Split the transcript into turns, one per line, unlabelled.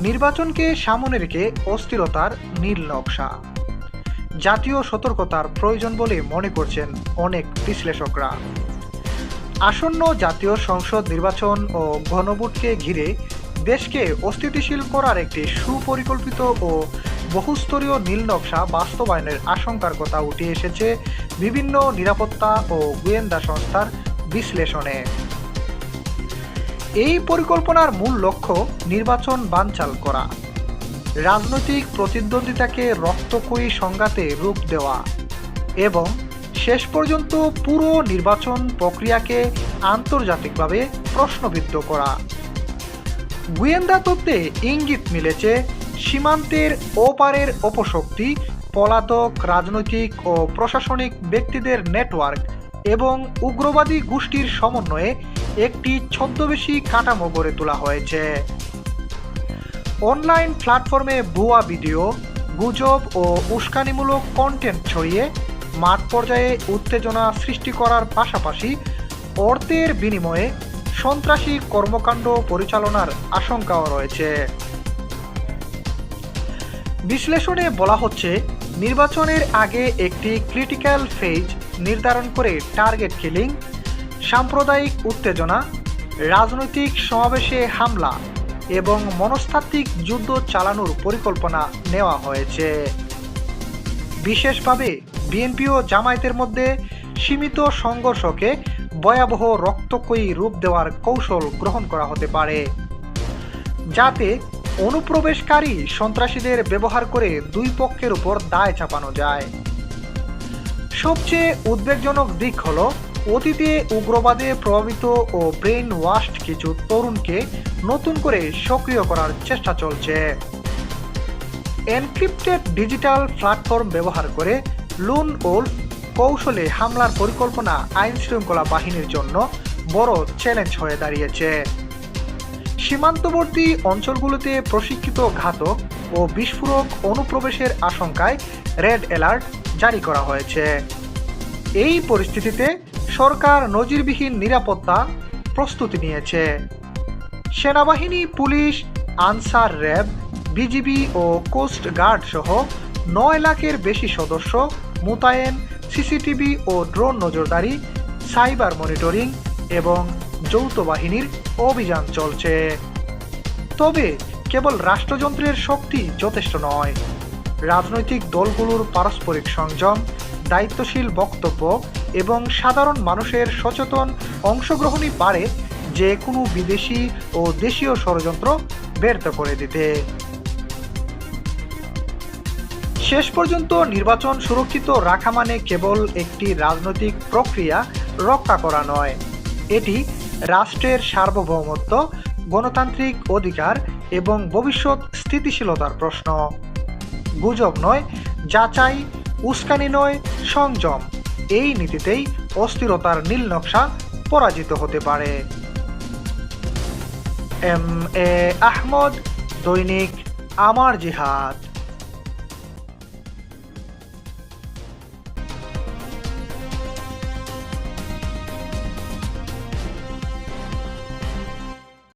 নির্বাচনকে সামনে রেখে অস্থিরতার নীল নকশা। জাতীয় সতর্কতার প্রয়োজন বলে মনে করছেন অনেক বিশ্লেষকরা। আসন্ন জাতীয় সংসদ নির্বাচন ও গণভোটকে ঘিরে দেশকে অস্থিতিশীল করার একটি সুপরিকল্পিত ও বহুস্তরীয় নীল নকশা বাস্তবায়নের আশঙ্কার কথা উঠে এসেছে বিভিন্ন নিরাপত্তা ও গোয়েন্দা সংস্থার বিশ্লেষণে। এই পরিকল্পনার মূল লক্ষ্য নির্বাচন বানচাল করা, রাজনৈতিক প্রতিদ্বন্দ্বিতাকে রক্তক্ষয়ী সংঘাতে রূপ দেওয়া এবং শেষ পর্যন্ত পুরো নির্বাচন প্রক্রিয়াকে আন্তর্জাতিকভাবে প্রশ্নবিদ্ধ করা। গোয়েন্দা তত্ত্বে ইঙ্গিত মিলেছে সীমান্তের ওপারের অপশক্তি, পলাতক রাজনৈতিক ও প্রশাসনিক ব্যক্তিদের নেটওয়ার্ক এবং উগ্রবাদী গোষ্ঠীর সমন্বয়ে একটি ছদ্মবেশী কাঠামো গড়ে তোলা হয়েছে। অনলাইন প্ল্যাটফর্মে ভুয়া ভিডিও, গুজব ও উস্কানিমূলক কন্টেন্ট ছড়িয়ে মাঠ পর্যায়ে উত্তেজনা সৃষ্টি করার পাশাপাশি অর্থের বিনিময়ে সন্ত্রাসী কর্মকাণ্ড পরিচালনার আশঙ্কাও রয়েছে। বিশ্লেষণে বলা হচ্ছে, নির্বাচনের আগে একটি ক্রিটিক্যাল ফেজ নির্ধারণ করে টার্গেট কিলিং, সাম্প্রদায়িক উত্তেজনা, রাজনৈতিক সমাবেশে হামলা এবং মনস্তাত্ত্বিক যুদ্ধ চালানোর পরিকল্পনা নেওয়া হয়েছে। বিশেষভাবে বিএনপি ও জামায়াতের মধ্যে সীমিত সংঘর্ষকে ভয়াবহ রক্তক্ষয়ী রূপ দেওয়ার কৌশল গ্রহণ করা হতে পারে, যাতে অনুপ্রবেশকারী সন্ত্রাসীদের ব্যবহার করে দুই পক্ষের উপর দায় চাপানো যায়। সবচেয়ে উদ্বেগজনক দিক হল, অতীতে উগ্রবাদে প্রভাবিত ও ব্রেইন ওয়াশড কিছু তরুণকে নতুন করে সক্রিয় করার চেষ্টা চলছে। এনক্রিপ্টেড ডিজিটাল প্ল্যাটফর্ম ব্যবহার করে লুন ওল্ফ কৌশলে হামলার পরিকল্পনা আইনশৃঙ্খলা বাহিনীর জন্য বড় চ্যালেঞ্জ হয়ে দাঁড়িয়েছে। সীমান্তবর্তী অঞ্চলগুলোতে প্রশিক্ষিত ঘাতক ও বিস্ফোরক অনুপ্রবেশের আশঙ্কায় রেড অ্যালার্ট জারি করা হয়েছে। এই পরিস্থিতিতে সরকার নজিরবিহীন নিরাপত্তা প্রস্তুতি নিয়েছে। সেনাবাহিনী, পুলিশ, আনসার, র্যাব, বিজিবি ও কোস্ট গার্ড সহ 9 লাখের বেশি সদস্য মোতায়েন, সিসিটিভি ও ড্রোন নজরদারি, সাইবার মনিটরিং এবং যৌথ বাহিনীর অভিযান চলছে। তবে কেবল রাষ্ট্রযন্ত্রের শক্তি যথেষ্ট নয়। রাজনৈতিক দলগুলোর পারস্পরিক সংযম, দায়িত্বশীল বক্তব্য এবং সাধারণ মানুষের সচেতন অংশগ্রহণই পারে যে কোনো বিদেশি ও দেশীয় ষড়যন্ত্র ব্যর্থ করে দিতে। শেষ পর্যন্ত নির্বাচন সুরক্ষিত রাখা মানে কেবল একটি রাজনৈতিক প্রক্রিয়া রক্ষা করা নয়, এটি রাষ্ট্রের সার্বভৌমত্ব, গণতান্ত্রিক অধিকার এবং ভবিষ্যৎ স্থিতিশীলতার প্রশ্ন। গুজব নয়, যাচাই, উস্কানি নয়, সংযম, এই নীতিতেই অস্থিরতার নীল নকশা পরাজিত হতে পারে। এম এ আহমদ, দৈনিক আমার জিহাদ।